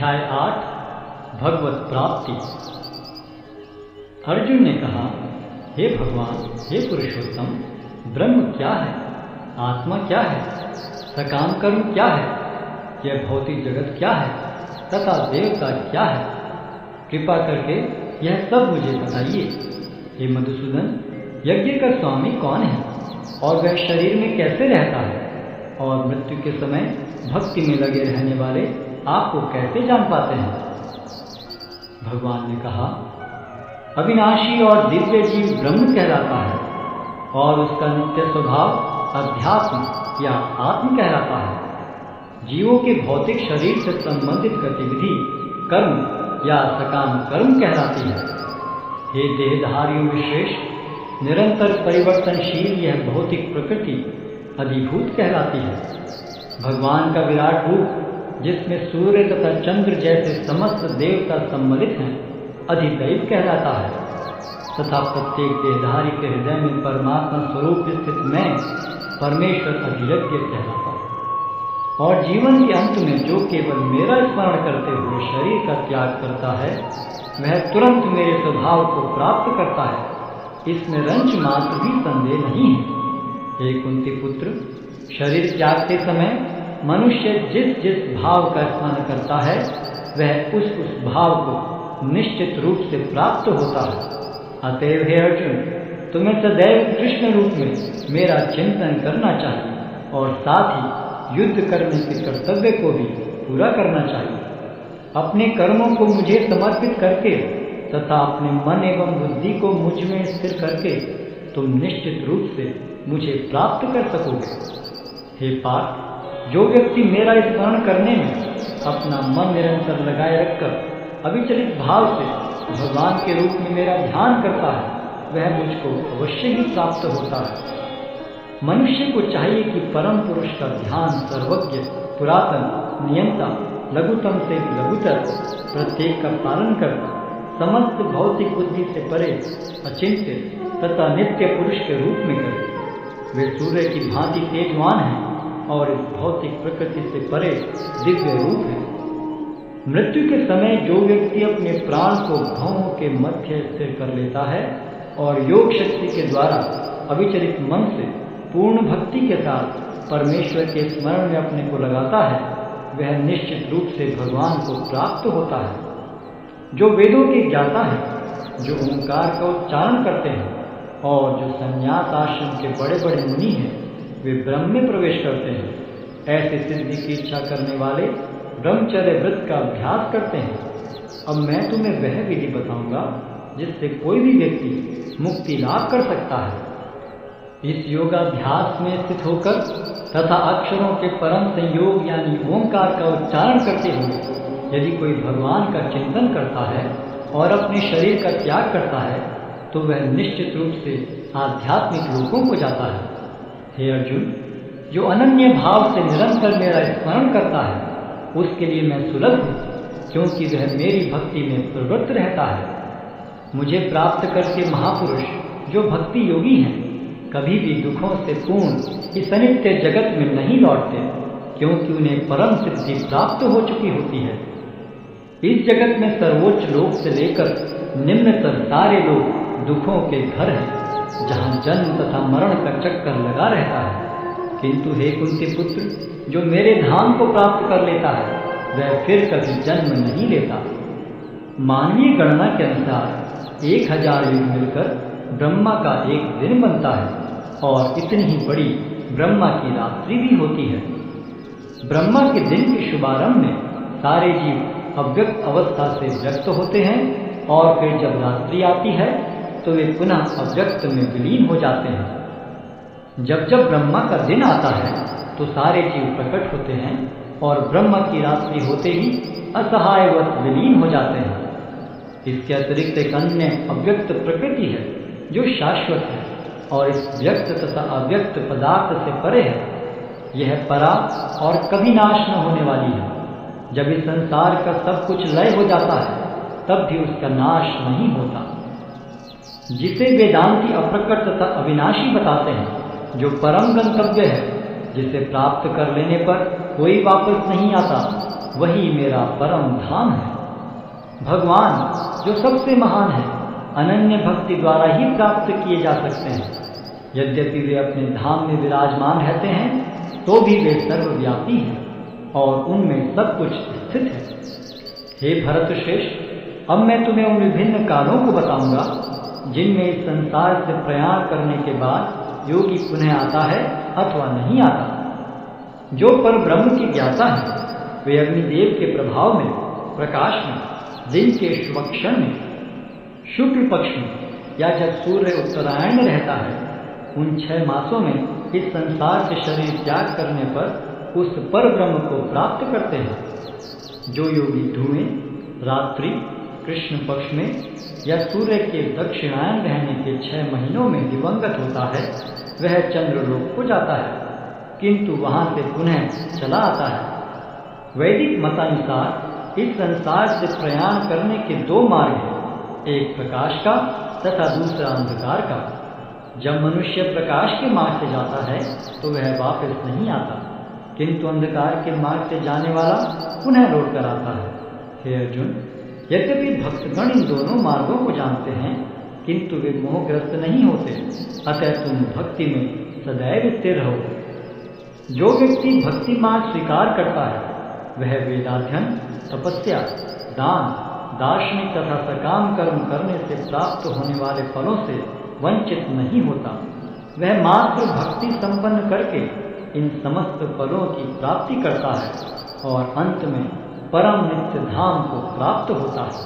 अध्याय 8 भगवत प्राप्ति। अर्जुन ने कहा, हे भगवान, हे पुरुषोत्तम, ब्रह्म क्या है, आत्मा क्या है, सकाम कर्म क्या है, यह भौतिक जगत क्या है तथा देवता क्या है, कृपा करके यह सब मुझे बताइए। हे मधुसूदन, यज्ञ का स्वामी कौन है और वह शरीर में कैसे रहता है, और मृत्यु के समय भक्ति में लगे रहने वाले आपको कैसे जान पाते हैं। भगवान ने कहा, अविनाशी और दिव्य जीव ब्रह्म कहलाता है और उसका नित्य स्वभाव अध्यात्म या आत्म कहलाता है। जीवों के भौतिक शरीर से संबंधित गतिविधि कर्म या सकाम कर्म कहलाती है। हे देहधारियों में श्रेष्ठ, निरंतर परिवर्तनशील यह भौतिक प्रकृति अधिभूत कहलाती है। भगवान का विराट रूप, जिसमें सूर्य तथा चंद्र जैसे समस्त देवता सम्मिलित हैं, अधिदैव कहलाता है तथा प्रत्येक देहधारी के हृदय में परमात्मा स्वरूप स्थित मैं परमेश्वर अधियज्ञ कहलाता है। और जीवन के अंत में जो केवल मेरा स्मरण करते हुए शरीर का त्याग करता है, वह तुरंत मेरे स्वभाव को प्राप्त करता है। इसमें रंच मात्र भी संदेह नहीं है। हे कुंती पुत्र, शरीर त्यागते समय मनुष्य जिस जिस भाव का स्मरण करता है, वह उस भाव को निश्चित रूप से प्राप्त होता है। अतएव हे अर्जुन, तुम्हें सदैव कृष्ण रूप में मेरा चिंतन करना चाहिए और साथ ही युद्ध करने के कर्तव्य को भी पूरा करना चाहिए। अपने कर्मों को मुझे समर्पित करके तथा अपने मन एवं बुद्धि को मुझ में स्थिर करके तुम निश्चित रूप से मुझे प्राप्त कर सकोगे। हे पार्थ, जो व्यक्ति मेरा स्मरण करने में अपना मन निरंतर लगाए रखकर अविचलित भाव से भगवान के रूप में मेरा ध्यान करता है, वह मुझको अवश्य ही प्राप्त होता है। मनुष्य को चाहिए कि परम पुरुष का ध्यान सर्वज्ञ, पुरातन, नियंता, लघुतम से लघुतर प्रत्येक का पालन कर समस्त भौतिक बुद्धि से परे अचिंत्य तथा नित्य पुरुष के रूप में करे। वे सूर्य की भांति तेजवान हैं और इस भौतिक प्रकृति से परे दिव्य रूप है। मृत्यु के समय जो व्यक्ति अपने प्राण को भौहों के मध्य स्थिर कर लेता है और योग शक्ति के द्वारा अविचलित मन से पूर्ण भक्ति के साथ परमेश्वर के स्मरण में अपने को लगाता है, वह निश्चित रूप से भगवान को प्राप्त होता है। जो वेदों के ज्ञाता है, जो ओंकार का उच्चारण करते हैं और जो संन्यास आश्रम के बड़े बड़े मुनि हैं, वे ब्रह्म में प्रवेश करते हैं। ऐसे सिद्धि की इच्छा करने वाले ब्रह्मचर्य व्रत का अभ्यास करते हैं। अब मैं तुम्हें वह विधि बताऊंगा जिससे कोई भी व्यक्ति मुक्ति लाभ कर सकता है। इस योगाभ्यास में स्थित होकर तथा अक्षरों के परम संयोग यानी ओंकार का उच्चारण करते हुए यदि कोई भगवान का चिंतन करता है और अपने शरीर का त्याग करता है, तो वह निश्चित रूप से आध्यात्मिक लोकों को जाता है। हे अर्जुन, जो अनन्य भाव से निरंतर मेरा स्मरण करता है, उसके लिए मैं सुलभ हूँ, क्योंकि वह मेरी भक्ति में प्रवृत्त रहता है। मुझे प्राप्त करके महापुरुष जो भक्ति योगी हैं, कभी भी दुखों से पूर्ण इस अनित्य जगत में नहीं लौटते, क्योंकि उन्हें परम सिद्धि प्राप्त हो चुकी होती है। इस जगत में सर्वोच्च लोक से लेकर निम्नतर सारे लोग दुखों के घर हैं, जहाँ जन्म तथा मरण का चक्कर लगा रहता है। किंतु हे कुंती पुत्र, जो मेरे धाम को प्राप्त कर लेता है, वह फिर कभी जन्म नहीं लेता। मानवीय गणना के अनुसार 1000 युग मिलकर ब्रह्मा का एक दिन बनता है और इतनी ही बड़ी ब्रह्मा की रात्रि भी होती है। ब्रह्मा के दिन के शुभारंभ में सारे जीव अव्यक्त अवस्था से व्यक्त होते हैं और फिर जब रात्रि आती है तो वे पुनः अव्यक्त में विलीन हो जाते हैं। जब जब ब्रह्मा का दिन आता है तो सारे जीव प्रकट होते हैं और ब्रह्मा की रात्रि होते ही असहायवत विलीन हो जाते हैं। इसके अतिरिक्त एक अन्य अव्यक्त प्रकृति है जो शाश्वत है और इस व्यक्त तथा अव्यक्त पदार्थ से परे है। यह परा और कभी नाश न होने वाली है। जब इस संसार का सब कुछ लय हो जाता है, तब भी उसका नाश नहीं होता। जिसे वेदांती अप्रकट तथा अविनाशी बताते हैं, जो परम गंतव्य है, जिसे प्राप्त कर लेने पर कोई वापस नहीं आता, वही मेरा परम धाम है। भगवान जो सबसे महान है, अनन्य भक्ति द्वारा ही प्राप्त किए जा सकते हैं। यद्यपि वे अपने धाम में विराजमान रहते हैं, तो भी वे सर्वव्यापी हैं और उनमें सब कुछ स्थित है। हे भरत श्रेष्ठ, अब मैं तुम्हें उन विभिन्न कालों को बताऊंगा जिनमें इस संसार से प्रयाण करने के बाद योगी पुनः आता है अथवा नहीं आता। जो पर ब्रह्म की ज्ञाता है, वे अग्निदेव के प्रभाव में, प्रकाश में, दिन के शुभक्षण में, शुक्ल पक्ष में या जब सूर्य उत्तरायण में रहता है, उन 6 मासों में इस संसार से शरीर त्याग करने पर उस पर ब्रह्म को प्राप्त करते हैं। जो योगी धुएं, रात्रि, कृष्ण पक्ष में या सूर्य के दक्षिणायन रहने के 6 महीनों में दिवंगत होता है, वह चंद्रलोक को जाता है, किंतु वहां से पुनः चला आता है। वैदिक मतानुसार इस संसार से प्रयाण करने के 2 मार्ग हैं, एक प्रकाश का तथा दूसरा अंधकार का। जब मनुष्य प्रकाश के मार्ग से जाता है तो वह वापस नहीं आता, किंतु अंधकार के मार्ग से जाने वाला पुनः लौट कर आता है। हे अर्जुन, यद्यपि भक्तगण इन दोनों मार्गों को जानते हैं, किंतु वे मोहग्रस्त नहीं होते, अतः तुम भक्ति में सदैव स्थिर रहो। जो व्यक्ति भक्ति मार्ग स्वीकार करता है, वह वेदाध्ययन, तपस्या, दान, दार्शनिक तथा सकाम कर्म करने से प्राप्त होने वाले फलों से वंचित नहीं होता। वह मात्र भक्ति संपन्न करके इन समस्त फलों की प्राप्ति करता है और अंत में परम नित्य धाम को प्राप्त होता है।